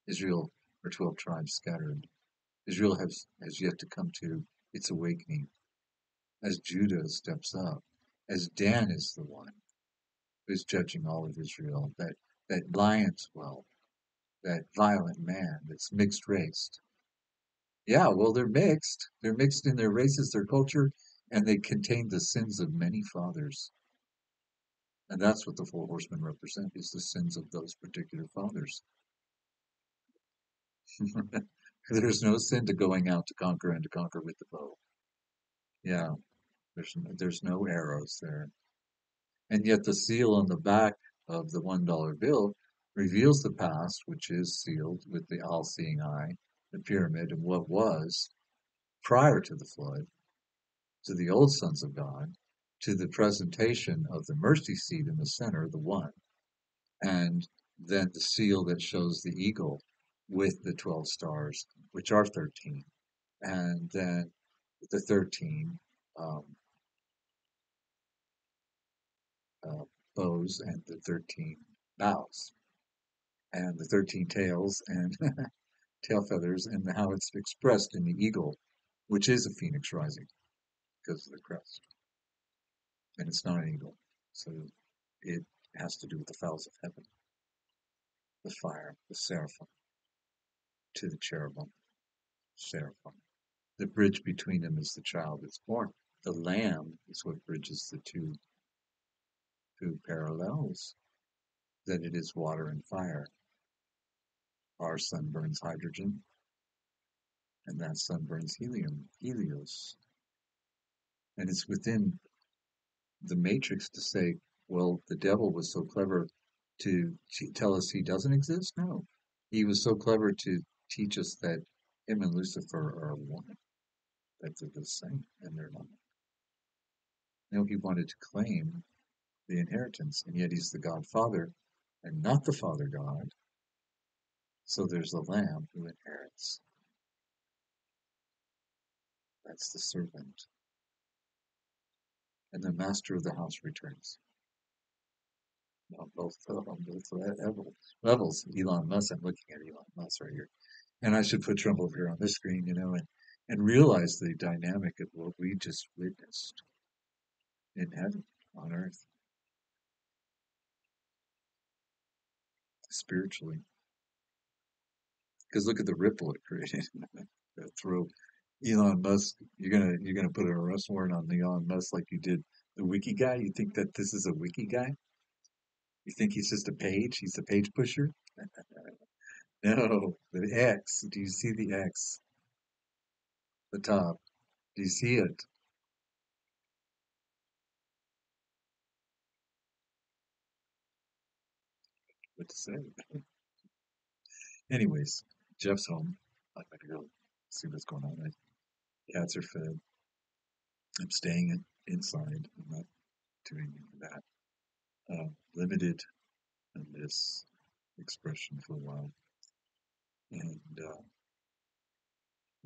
Israel are 12 tribes scattered. Israel has yet to come to its awakening. As Judah steps up, as Dan is the one who's judging all of Israel, that lion's whelp, that violent man that's mixed raced. Yeah, well, they're mixed. They're mixed in their races, their culture, and they contain the sins of many fathers. And that's what the 4 horsemen represent, is the sins of those particular fathers. There's no sin to going out to conquer and to conquer with the bow. Yeah, there's no arrows there. And yet the seal on the back of the $1 bill reveals the past, which is sealed with the all-seeing eye, the pyramid, and what was prior to the flood, to the old sons of God, to the presentation of the mercy seat in the center, the 1, and then the seal that shows the eagle with the 12 stars, which are 13, and then the 13 um, uh, bows and the 13 bows, and the 13 tails and tail feathers, and how it's expressed in the eagle, which is a phoenix rising. because of the crest. And it's not an eagle. So it has to do with the fowls of heaven, the fire, the seraphim, to the cherubim, seraphim. The bridge between them is the child that's born. The lamb is what bridges the two parallels, that it is water and fire. Our sun burns hydrogen, and that sun burns helium, helios. And it's within the matrix to say, well, the devil was so clever to tell us he doesn't exist? No. He was so clever to teach us that him and Lucifer are one, that they're the same, and they're not. No, he wanted to claim the inheritance, and yet he's the Godfather and not the Father God. So there's the Lamb who inherits. That's the servant. And the master of the house returns. On both levels. Elon Musk, I'm looking at Elon Musk right here. And I should put Trump over here on this screen, and realize the dynamic of what we just witnessed in heaven, on earth, spiritually. Because look at the ripple it created. Throw Elon Musk, you're gonna put an arrest warrant on Elon Musk like you did the wiki guy? You think that this is a wiki guy? You think he's just a page? He's a page pusher? No, the X. Do you see the X? The top. Do you see it? What to say? Anyways, Jeff's home. I'm gonna go see what's going on. Cats are fed. I'm staying inside. I'm not doing that. Limited in this expression for a while. And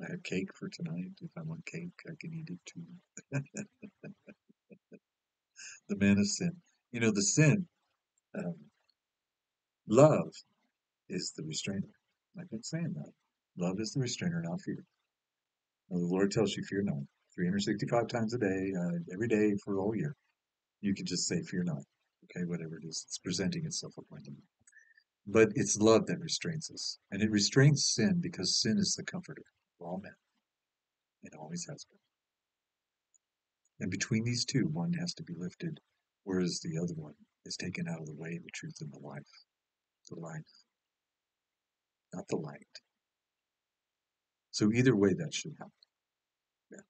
I had cake for tonight. If I want cake, I can eat it too. The man of sin. The sin, um, love is the restrainer. I've been saying that. Love is the restrainer, not fear. Now, the Lord tells you, fear not. 365 times a day, every day for the whole year. You can just say, fear not. Okay, whatever it is, it's presenting itself upon you. But it's love that restrains us. And it restrains sin because sin is the comforter of all men. It always has been. And between these two, one has to be lifted, whereas the other one is taken out of the way, the truth and the life. The life, not the light. So either way, that should happen. Yeah.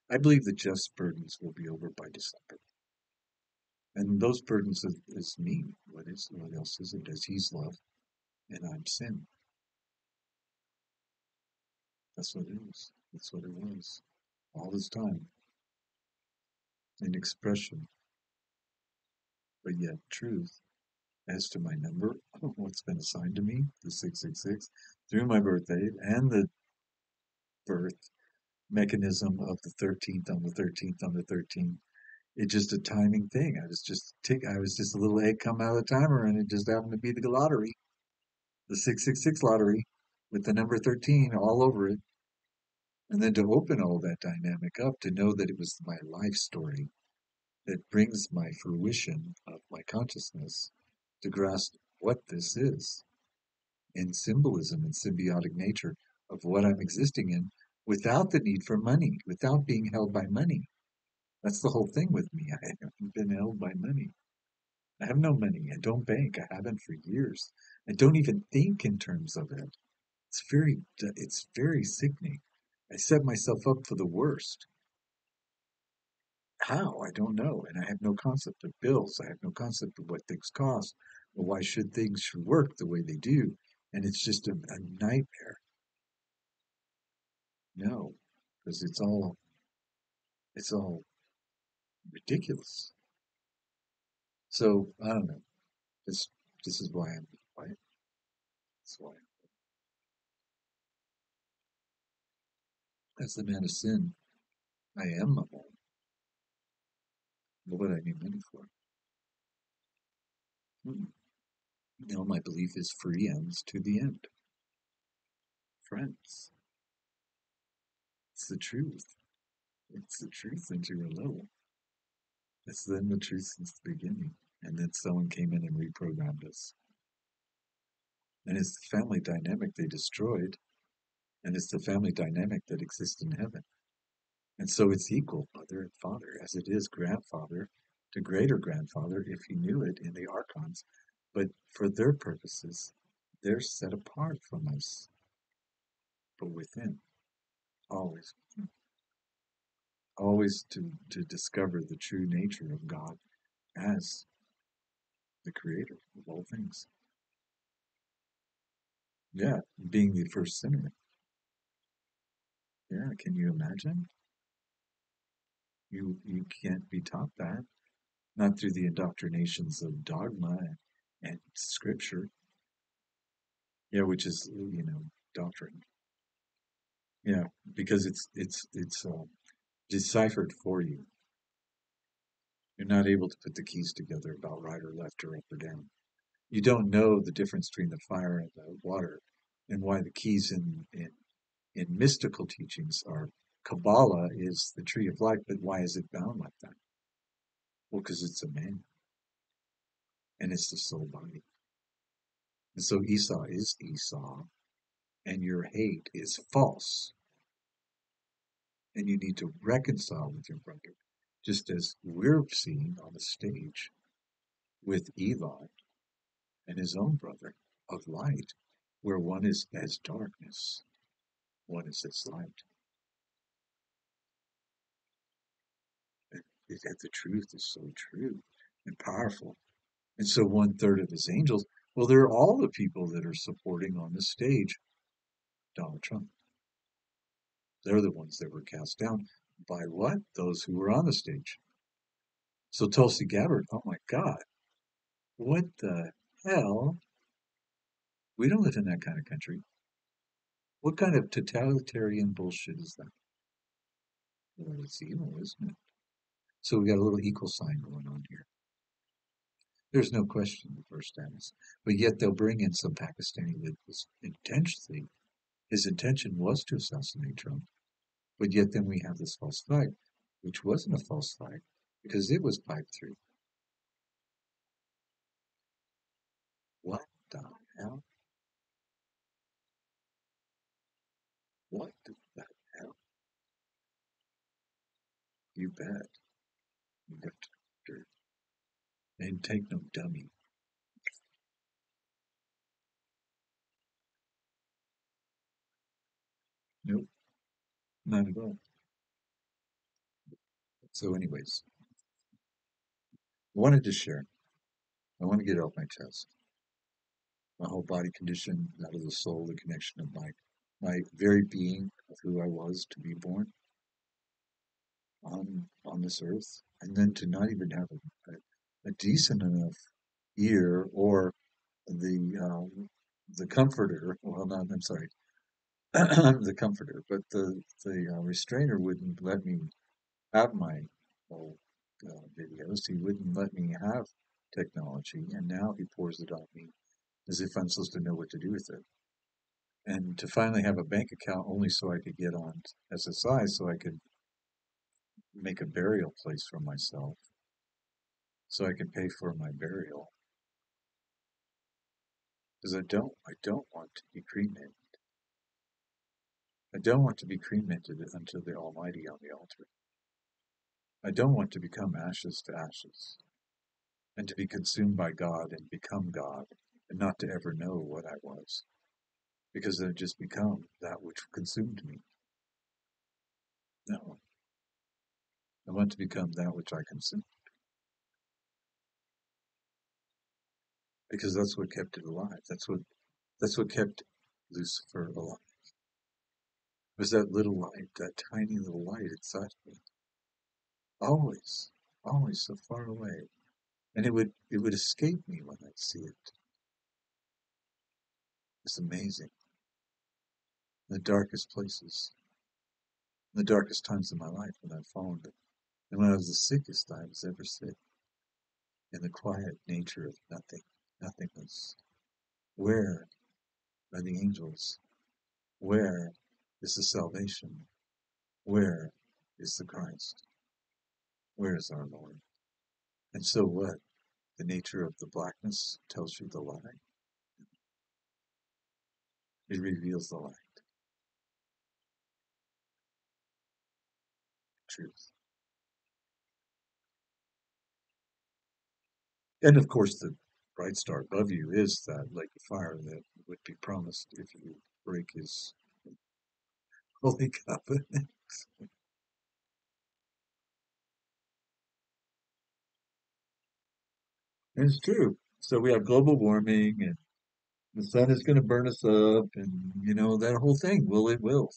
I believe the just burdens will be over by December. And those burdens is me. What else is it? As he's love and I'm sin. That's what it is. That's what it was. All this time. In expression. But yet truth. As to my number, what's been assigned to me, the 666, through my birth date and the birth mechanism of the 13th on the 13th on the 13th. It's just a timing thing. I was just a little egg come out of the timer, and it just happened to be the lottery, the 666 lottery, with the number 13 all over it. And then to open all that dynamic up, to know that it was my life story that brings my fruition of my consciousness to grasp what this is in symbolism and symbiotic nature of what I'm existing in without the need for money, without being held by money. That's the whole thing with me. I haven't been held by money. I have no money. I don't bank. I haven't for years. I don't even think in terms of it. It's very sickening. I set myself up for the worst. How? I don't know. And I have no concept of bills. I have no concept of what things cost. Or why things should work the way they do. And it's just a nightmare. No, because it's all ridiculous. So I don't know. This is why I'm quiet. That's why. As the man of sin, I am my own. What would I need money for? No, my belief is free ends to the end. Friends. It's the truth. It's the truth since you were little. It's been the truth since the beginning. And then someone came in and reprogrammed us. And it's the family dynamic they destroyed. And it's the family dynamic that exists in heaven. And so it's equal, mother and father, as it is grandfather to greater grandfather, if you knew it in the archons. But for their purposes, they're set apart from us, but within, always, always to discover the true nature of God as the creator of all things. Yeah, being the first sinner. Yeah, can you imagine? You can't be taught that, not through the indoctrinations of dogma and scripture. Yeah, which is doctrine. Yeah, because it's deciphered for you. You're not able to put the keys together about right or left or up or down. You don't know the difference between the fire and the water, and why the keys in mystical teachings are Kabbalah is the tree of life, but why is it bound like that? Well, because it's a man and it's the soul body. And so Esau is Esau, and your hate is false, and you need to reconcile with your brother, just as we're seeing on the stage with Eli and his own brother of light, where one is as darkness, one is as light. And the truth is so true and powerful. And so 1/3 of his angels, well, they're all the people that are supporting on the stage Donald Trump. They're the ones that were cast down by what? Those who were on the stage. So Tulsi Gabbard, oh my God, what the hell? We don't live in that kind of country. What kind of totalitarian bullshit is that? Well, it's evil, isn't it? So we got a little equal sign going on here. There's no question of first status. But yet they'll bring in some Pakistani that was intentionally, his intention was to assassinate Trump. But yet then we have this false flag, which wasn't a false flag because it was piped through. What the hell? What the hell? You bet. You have to, and take no dummy. Nope, not at all. So, anyways, I wanted to share. I want to get it off my chest. My whole body condition, out of the soul, the connection of my very being of who I was to be born on this earth, and then to not even have a decent enough ear or the comforter. Well, not I'm sorry, the comforter, but the restrainer wouldn't let me have my old videos. He wouldn't let me have technology, and now he pours it on me as if I'm supposed to know what to do with it. And to finally have a bank account only so I could get on SSI so I could make a burial place for myself, so I could pay for my burial. Because I don't want to be cremated. I don't want to be cremated unto the Almighty on the altar. I don't want to become ashes to ashes, and to be consumed by God and become God, and not to ever know what I was, because I've just become that which consumed me. No, I want to become that which I consumed, because that's what kept it alive. That's what kept Lucifer alive. It was that little light, that tiny little light inside of me, always, always so far away, and it would escape me when I'd see it. It's amazing. In the darkest places, in the darkest times of my life, when I've fallen, and when I was the sickest I was ever sick, in the quiet nature of nothing, nothingness. Where are the angels? Where is the salvation? Where is the Christ? Where is our Lord? And so what? The nature of the blackness tells you the lie. It reveals the light, truth. And of course, the bright star above you is that lake of fire that would be promised if you break his holy covenant. And it's true. So we have global warming and the sun is going to burn us up and, that whole thing. Well, it will.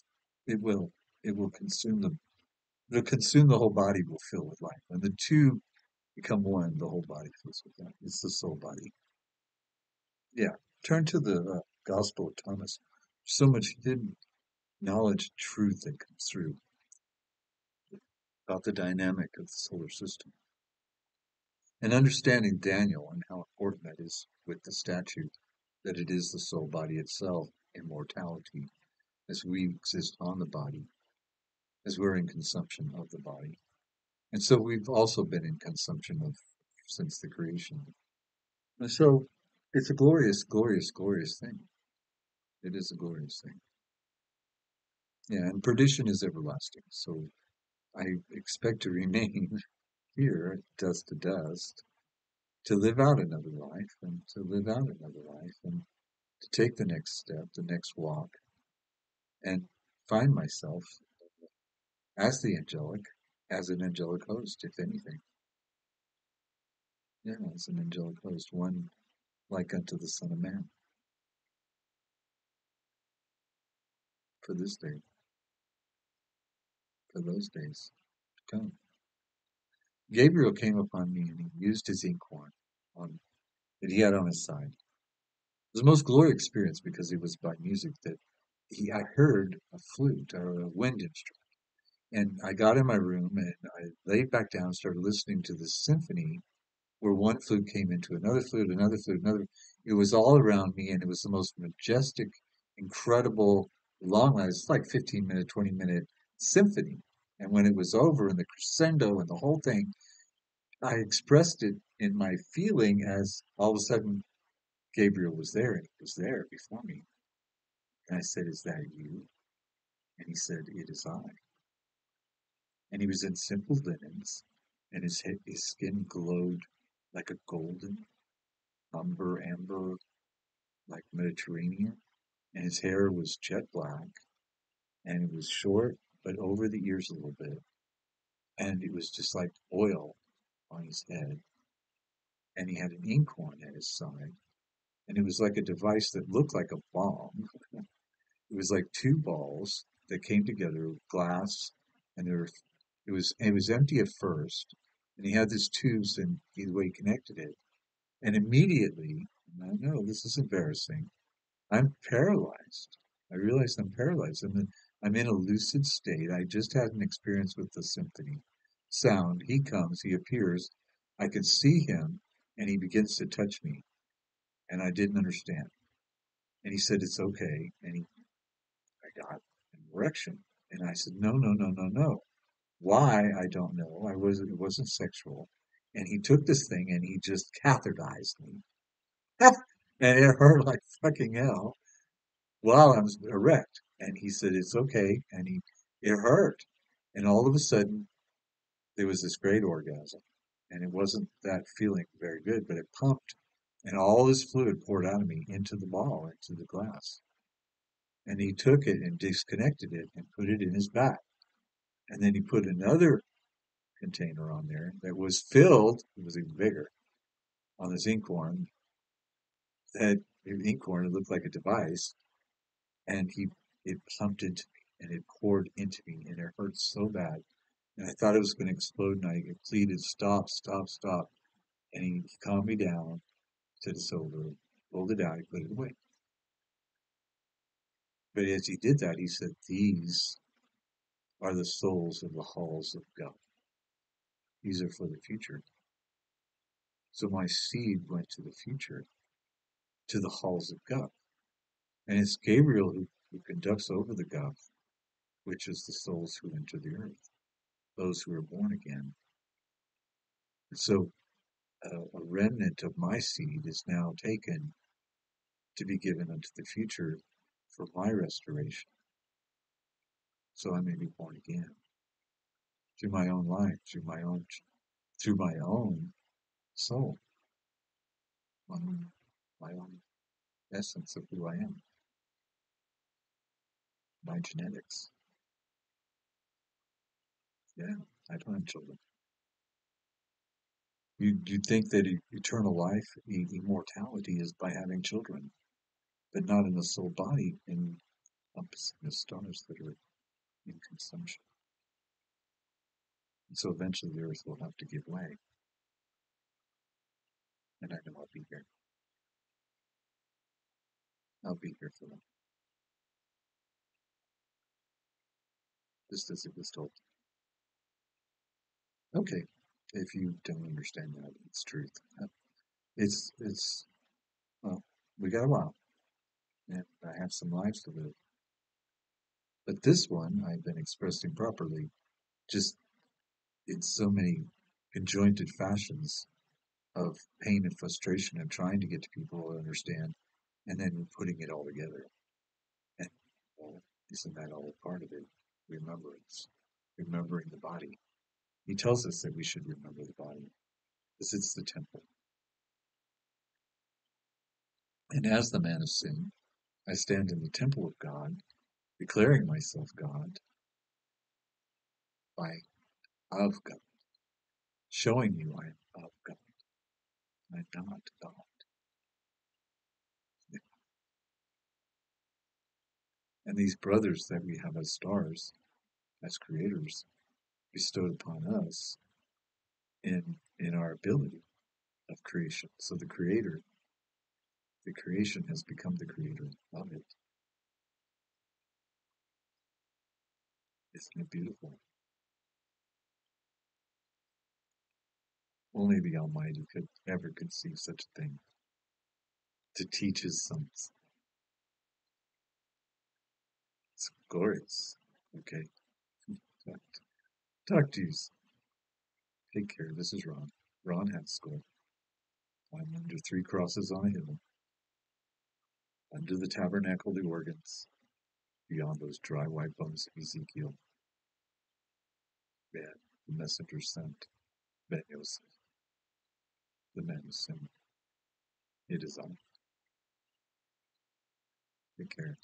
It will. It will consume them. It'll consume the whole body will fill with life. When the two become one, the whole body fills with life. It's the soul body. Yeah. Turn to the Gospel of Thomas. So much hidden knowledge, truth that comes through about the dynamic of the solar system. And understanding Daniel and how important that is with the statute, that it is the soul body itself, immortality, as we exist on the body, as we're in consumption of the body. And so we've also been in consumption of since the creation. And so it's a glorious, glorious, glorious thing. It is a glorious thing. Yeah, and perdition is everlasting. So I expect to remain here, dust to dust, to live out another life and to live out another life and to take the next step, the next walk, and find myself as the angelic, as an angelic host, if anything. Yeah, as an angelic host, one like unto the Son of Man for this day, for those days to come. Gabriel came upon me and he used his inkhorn on, that he had on his side. It was the most glorious experience because it was by music that I heard a flute or a wind instrument. And I got in my room and I laid back down and started listening to this symphony where one flute came into another flute, another flute, another. It was all around me and it was the most majestic, incredible, long last, it's like 15-minute, 20-minute symphony. And when it was over and the crescendo and the whole thing, I expressed it in my feeling as all of a sudden Gabriel was there and he was there before me. And I said, "Is that you?" And he said, "It is I." And he was in simple linens, and his skin glowed like a golden amber, like Mediterranean, and his hair was jet black, and it was short, but over the ears a little bit, and it was just like oil on his head, and he had an inkhorn at his side, and it was like a device that looked like a bomb. It was like two balls that came together with glass, and it was empty at first, and he had this tubes, and the way he connected it, and immediately, and I know this is embarrassing, I'm paralyzed. I realize I'm paralyzed. I'm in a lucid state. I just had an experience with the symphony sound. He comes, he appears, I can see him, and he begins to touch me, and I didn't understand. And he said it's okay, and I got an erection. And I said, no, no, no, no, no. Why? I don't know. It wasn't sexual. And he took this thing and he just catheterized me. And it hurt like fucking hell while I was erect. And he said, it's okay. And it hurt. And all of a sudden, there was this great orgasm. And it wasn't that feeling very good, but it pumped. And all this fluid poured out of me into the ball, into the glass. And he took it and disconnected it and put it in his back. And then he put another container on there that was filled, it was even bigger, on this inkhorn. That inkhorn, it looked like a device, and it pumped into me and it poured into me and it hurt so bad. And I thought it was going to explode and I pleaded, stop, stop, stop. And he calmed me down, said it's over, rolled it out, he put it away. But as he did that, he said, these are the souls of the halls of God. These are for the future. So my seed went to the future, to the halls of God. And it's Gabriel who conducts over the God, which is the souls who enter the earth. those who are born again. So a remnant of my seed is now taken to be given unto the future for my restoration. So I may be born again through my own life, through my own soul, my own essence of who I am, my genetics. Yeah, I don't have children. You think that eternal life, immortality, is by having children, but not in the soul body, encompassing the stars that are in consumption. And so eventually the earth will have to give way. And I know I'll be here. I'll be here for them. Just as it was told. Okay, if you don't understand that, it's truth. It's well, we got a while, and I have some lives to live. But this one I've been expressing properly, just in so many conjointed fashions of pain and frustration and trying to get to people to understand, and then putting it all together. And well, isn't that all a part of it? Remembrance, remembering the body. He tells us that we should remember the body because it's the temple. And as the man of sin, I stand in the temple of God, declaring myself God by of God, showing you I am of God. I'm not God. And these brothers that we have as stars, as creators, bestowed upon us in our ability of creation. So the creation has become the creator of it. Isn't it beautiful? Only the Almighty could ever conceive such a thing. To teach his sons. It's glorious. Okay. Talk to you. Take care. This is Ron. Ron Haskell. I'm under 3 crosses on a hill. Under the tabernacle the organs. Beyond those dry white bones of Ezekiel. Ben, the messenger sent. Ben Yosef, the man of sin. It is I. Take care.